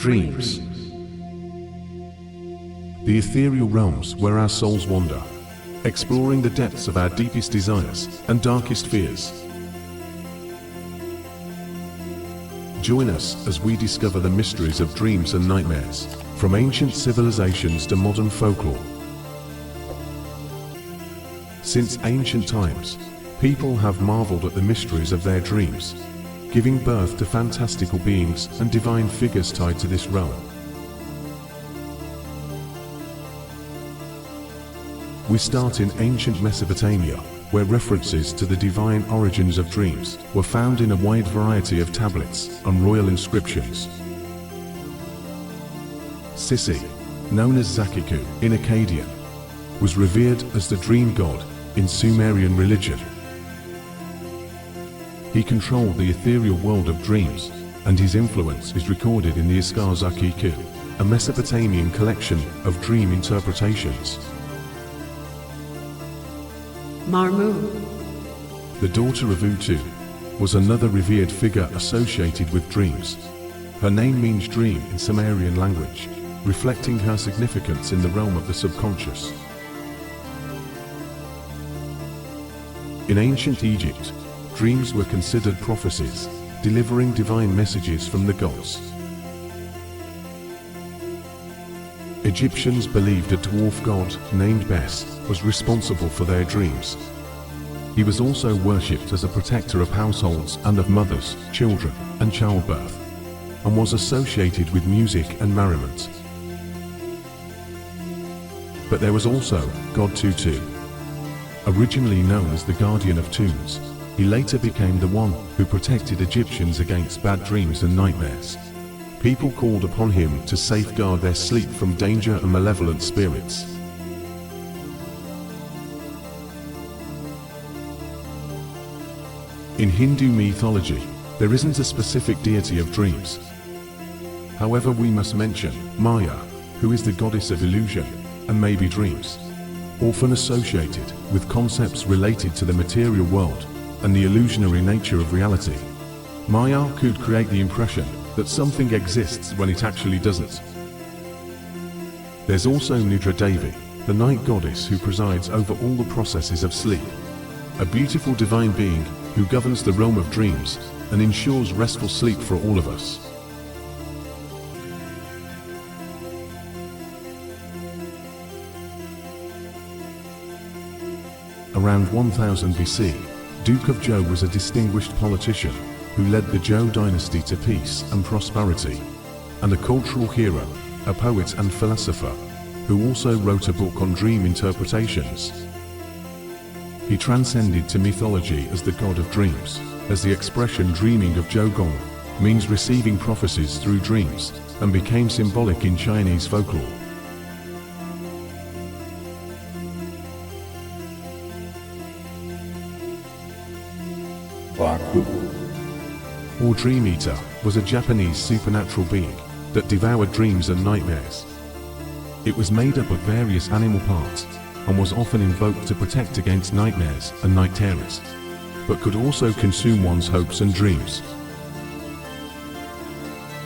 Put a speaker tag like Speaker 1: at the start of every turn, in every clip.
Speaker 1: Dreams. The ethereal realms where our souls wander, exploring the depths of our deepest desires and darkest fears. Join us as we discover the mysteries of dreams and nightmares, from ancient civilizations to modern folklore. Since ancient times, people have marveled at the mysteries of their dreams, giving birth to fantastical beings and divine figures tied to this realm. We start in ancient Mesopotamia, where references to the divine origins of dreams were found in a wide variety of tablets and royal inscriptions. Sisi, known as Zakiku in Akkadian, was revered as the dream god in Sumerian religion. He controlled the ethereal world of dreams, and his influence is recorded in the Iskar Zakiku, a Mesopotamian collection of dream interpretations.
Speaker 2: Marmu,
Speaker 1: the daughter of Utu, was another revered figure associated with dreams. Her name means dream in Sumerian language, reflecting her significance in the realm of the subconscious. In ancient Egypt, dreams were considered prophecies, delivering divine messages from the gods. Egyptians believed a dwarf god named Bes was responsible for their dreams. He was also worshipped as a protector of households and of mothers, children, and childbirth, and was associated with music and merriment. But there was also god Tutu. Originally known as the guardian of tombs, he later became the one who protected Egyptians against bad dreams and nightmares. People called upon him to safeguard their sleep from danger and malevolent spirits. In Hindu mythology, there isn't a specific deity of dreams. However, we must mention Maya, who is the goddess of illusion and maybe dreams, often associated with concepts related to the material world and the illusionary nature of reality. Maya could create the impression that something exists when it actually doesn't. There's also Nidra Devi, the night goddess who presides over all the processes of sleep, a beautiful divine being who governs the realm of dreams and ensures restful sleep for all of us. Around 1000 BC, Duke of Zhou was a distinguished politician who led the Zhou dynasty to peace and prosperity, and a cultural hero, a poet and philosopher, who also wrote a book on dream interpretations. He transcended to mythology as the god of dreams, as the expression dreaming of Zhougong means receiving prophecies through dreams, and became symbolic in Chinese folklore. Or Dream Eater was a Japanese supernatural being that devoured dreams and nightmares. It was made up of various animal parts and was often invoked to protect against nightmares and night terrors, but could also consume one's hopes and dreams.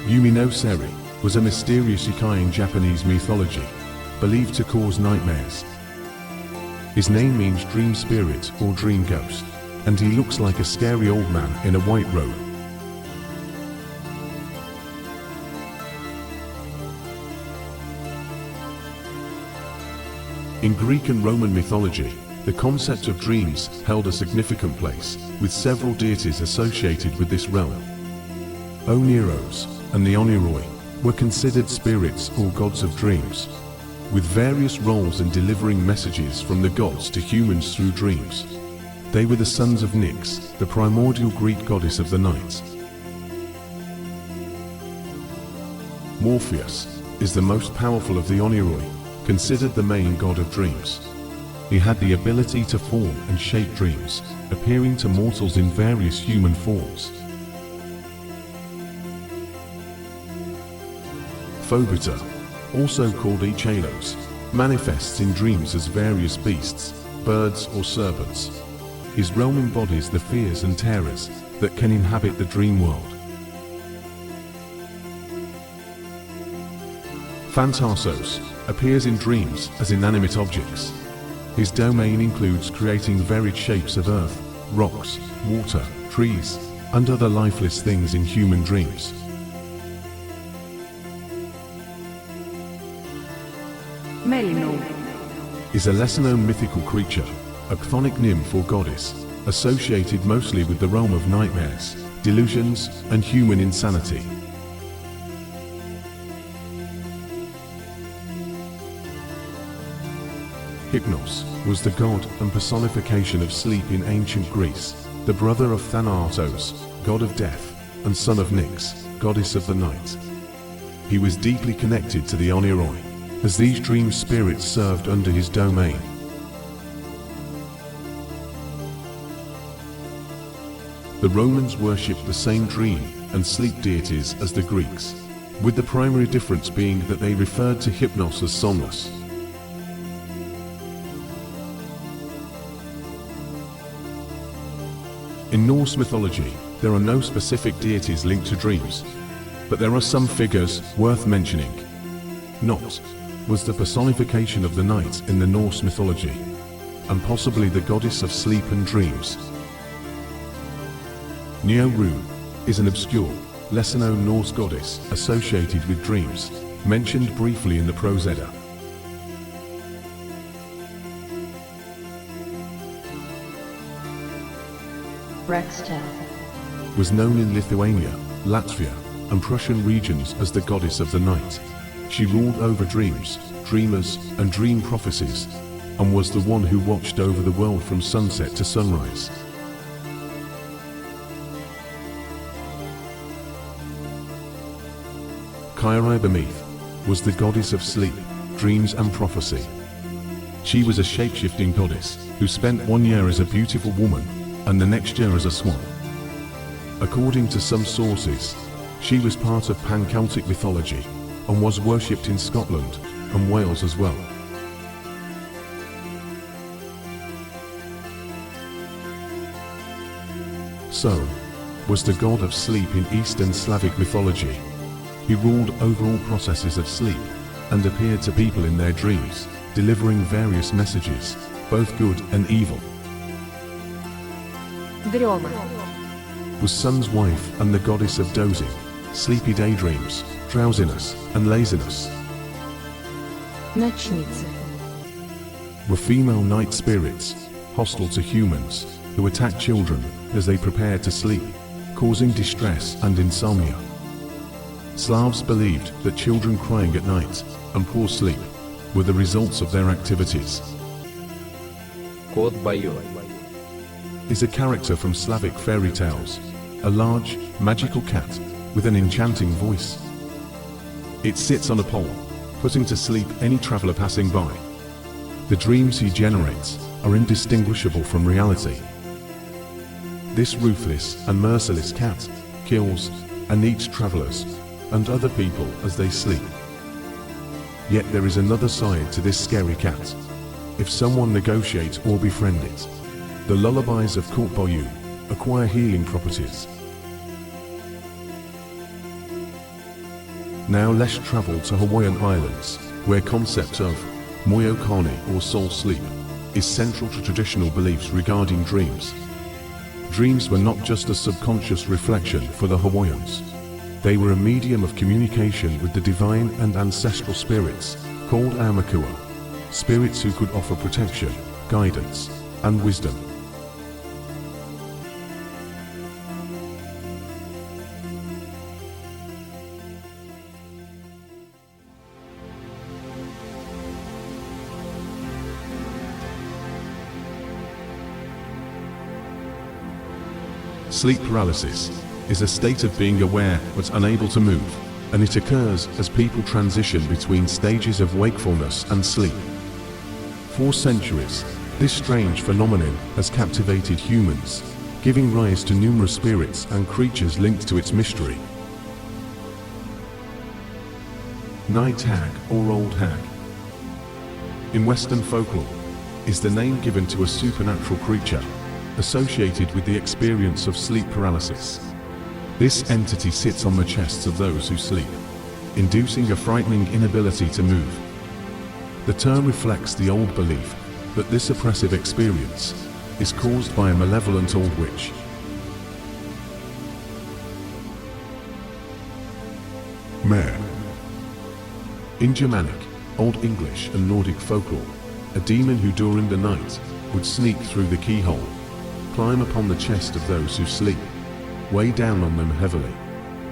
Speaker 1: Yumi no Seri was a mysterious ikai in Japanese mythology, believed to cause nightmares. His name means dream spirit or dream ghost, and he looks like a scary old man in a white robe. In Greek and Roman mythology, the concept of dreams held a significant place, with several deities associated with this realm. Oniros and the Oniroi were considered spirits or gods of dreams, with various roles in delivering messages from the gods to humans through dreams. They were the sons of Nyx, the primordial Greek goddess of the night. Morpheus is the most powerful of the Oniroi, considered the main god of dreams. He had the ability to form and shape dreams, appearing to mortals in various human forms. Phobita, also called Ichalos, manifests in dreams as various beasts, birds or serpents. His realm embodies the fears and terrors that can inhabit the dream world. Phantasos appears in dreams as inanimate objects. His domain includes creating varied shapes of earth, rocks, water, trees, and other lifeless things in human dreams.
Speaker 2: Melino
Speaker 1: is a lesser-known mythical creature, a chthonic nymph or goddess, associated mostly with the realm of nightmares, delusions, and human insanity. Hypnos was the god and personification of sleep in ancient Greece, the brother of Thanatos, god of death, and son of Nyx, goddess of the night. He was deeply connected to the Oniroi, as these dream spirits served under his domain. The Romans worshipped the same dream and sleep deities as the Greeks, with the primary difference being that they referred to Hypnos as somnus. In Norse mythology, there are no specific deities linked to dreams, but there are some figures worth mentioning. Not was the personification of the night in the Norse mythology, and possibly the goddess of sleep and dreams. Nioru is an obscure, lesser-known Norse goddess associated with dreams, mentioned briefly in the Prose Edda.
Speaker 2: Brekszta
Speaker 1: was known in Lithuania, Latvia, and Prussian regions as the goddess of the night. She ruled over dreams, dreamers, and dream prophecies, and was the one who watched over the world from sunset to sunrise. Caer Ibormeith was the goddess of sleep, dreams, and prophecy. She was a shape-shifting goddess who spent 1 year as a beautiful woman and the next year as a swan. According to some sources, she was part of Pan-Celtic mythology and was worshipped in Scotland and Wales as well. So, was the god of sleep in Eastern Slavic mythology. He ruled over all processes of sleep and appeared to people in their dreams, delivering various messages, both good and evil.
Speaker 2: Дрема
Speaker 1: Was Sun's wife and the goddess of dozing, sleepy daydreams, drowsiness, and laziness.
Speaker 2: Ночница
Speaker 1: Were female night spirits, hostile to humans, who attack children as they prepare to sleep, causing distress and insomnia. Slavs believed that children crying at night and poor sleep were the results of their activities.
Speaker 3: Кот Баю
Speaker 1: Is a character from Slavic fairy tales, a large, magical cat with an enchanting voice. It sits on a pole, putting to sleep any traveler passing by. The dreams he generates are indistinguishable from reality. This ruthless and merciless cat kills and eats travelers and other people as they sleep. Yet there is another side to this scary cat. If someone negotiates or befriends it, the lullabies of Court Bayou acquire healing properties. Now let's travel to Hawaiian Islands, where concept of moyo kane or soul sleep is central to traditional beliefs regarding dreams. Dreams were not just a subconscious reflection for the Hawaiians. They were a medium of communication with the divine and ancestral spirits, called Aumakua, spirits who could offer protection, guidance, and wisdom. Sleep paralysis is a state of being aware but unable to move, and it occurs as people transition between stages of wakefulness and sleep. For centuries, this strange phenomenon has captivated humans, giving rise to numerous spirits and creatures linked to its mystery. Night hag or old hag, in Western folklore, is the name given to a supernatural creature associated with the experience of sleep paralysis. This entity sits on the chests of those who sleep. inducing a frightening inability to move. The term reflects the old belief that this oppressive experience is caused by a malevolent old witch. Mare. In Germanic, Old English and Nordic folklore, a demon who during the night would sneak through the keyhole, climb upon the chest of those who sleep, weigh down on them heavily,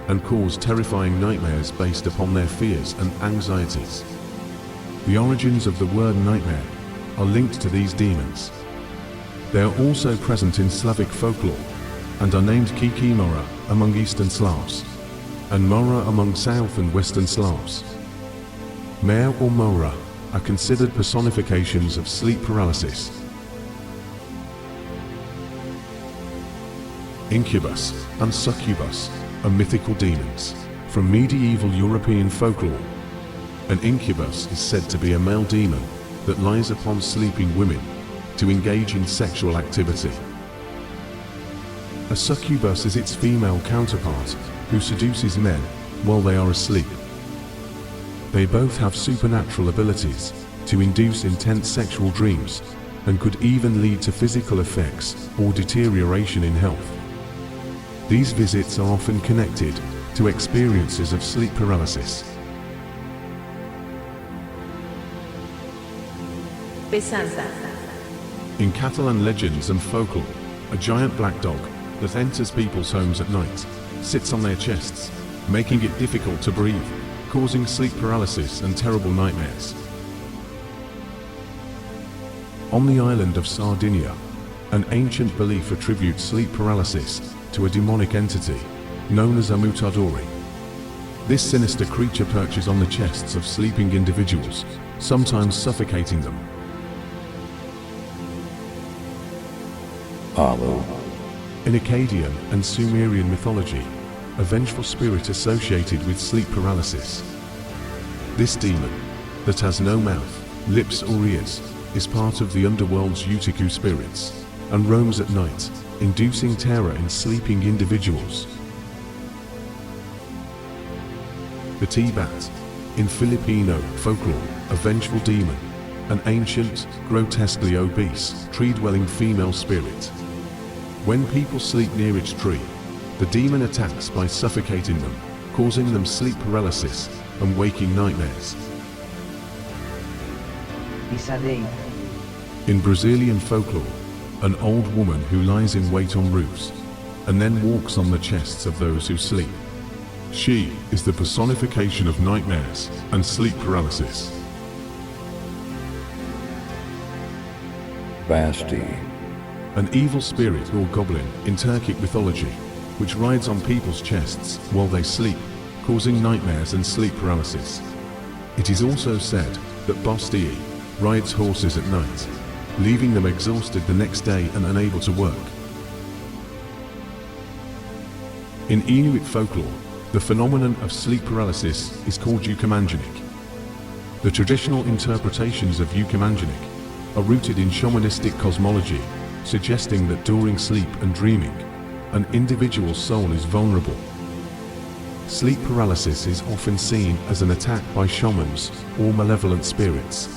Speaker 1: and cause terrifying nightmares based upon their fears and anxieties. The origins of the word nightmare are linked to these demons. They are also present in Slavic folklore and are named Mora among Eastern Slavs and Mora among South and Western Slavs. Mare or Mora are considered personifications of sleep paralysis. Incubus and Succubus are mythical demons from medieval European folklore. An incubus is said to be a male demon that lies upon sleeping women to engage in sexual activity. A succubus is its female counterpart who seduces men while they are asleep. They both have supernatural abilities to induce intense sexual dreams and could even lead to physical effects or deterioration in health. These visits are often connected to experiences of sleep paralysis.
Speaker 2: Pesanta.
Speaker 1: In Catalan legends and folklore, a giant black dog that enters people's homes at night sits on their chests, making it difficult to breathe, causing sleep paralysis and terrible nightmares. On the island of Sardinia, an ancient belief attributes sleep paralysis to a demonic entity known as Ammuttadori. This sinister creature perches on the chests of sleeping individuals, sometimes suffocating them. In Akkadian and Sumerian mythology, a vengeful spirit associated with sleep paralysis. This demon, that has no mouth, lips or ears, is part of the underworld's Tutu spirits and roams at night, inducing terror in sleeping individuals. Batibat. In Filipino folklore, a vengeful demon, an ancient, grotesquely obese, tree-dwelling female spirit. When people sleep near its tree, the demon attacks by suffocating them, causing them sleep paralysis and waking nightmares.
Speaker 2: Pisadeira.
Speaker 1: In Brazilian folklore, an old woman who lies in wait on roofs and then walks on the chests of those who sleep. She is the personification of nightmares and sleep paralysis.
Speaker 4: Basti.
Speaker 1: An evil spirit or goblin in Turkic mythology, which rides on people's chests while they sleep, causing nightmares and sleep paralysis. It is also said that Basti rides horses at night, leaving them exhausted the next day and unable to work. In Inuit folklore, the phenomenon of sleep paralysis is called Ukamanjanik. The traditional interpretations of Ukamanjanik are rooted in shamanistic cosmology, suggesting that during sleep and dreaming, an individual's soul is vulnerable. Sleep paralysis is often seen as an attack by shamans or malevolent spirits.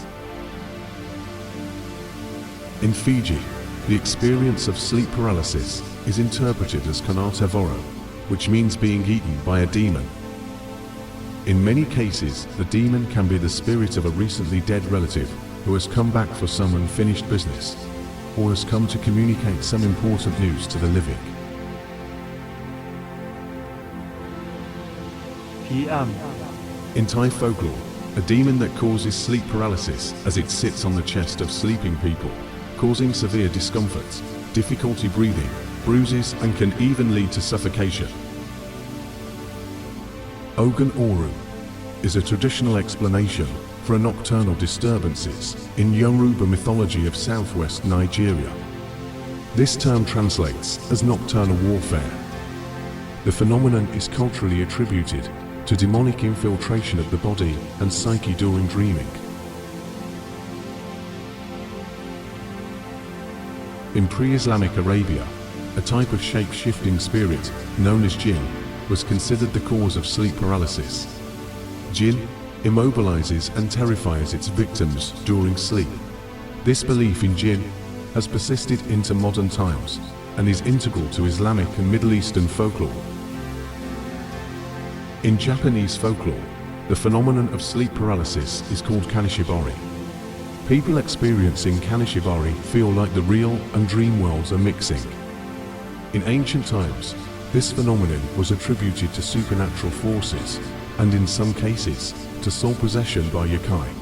Speaker 1: In Fiji, the experience of sleep paralysis is interpreted as kanatavoro, which means being eaten by a demon. In many cases, the demon can be the spirit of a recently dead relative who has come back for some unfinished business, or has come to communicate some important news to the living.
Speaker 5: Phi Am.
Speaker 1: In Thai folklore, a demon that causes sleep paralysis as it sits on the chest of sleeping people, causing severe discomfort, difficulty breathing, bruises, and can even lead to suffocation. Ogun is a traditional explanation for nocturnal disturbances in Yoruba mythology of southwest Nigeria. This term translates as nocturnal warfare. The phenomenon is culturally attributed to demonic infiltration of the body and psyche during dreaming. In pre-Islamic Arabia, a type of shape-shifting spirit known as jinn was considered the cause of sleep paralysis. jinn, immobilizes and terrifies its victims during sleep. This belief in jinn has persisted into modern times and is integral to Islamic and Middle Eastern folklore. In Japanese folklore, the phenomenon of sleep paralysis is called kanishibari. People experiencing kanishibari feel like the real and dream worlds are mixing. In ancient times, this phenomenon was attributed to supernatural forces, and in some cases, to soul possession by yokai.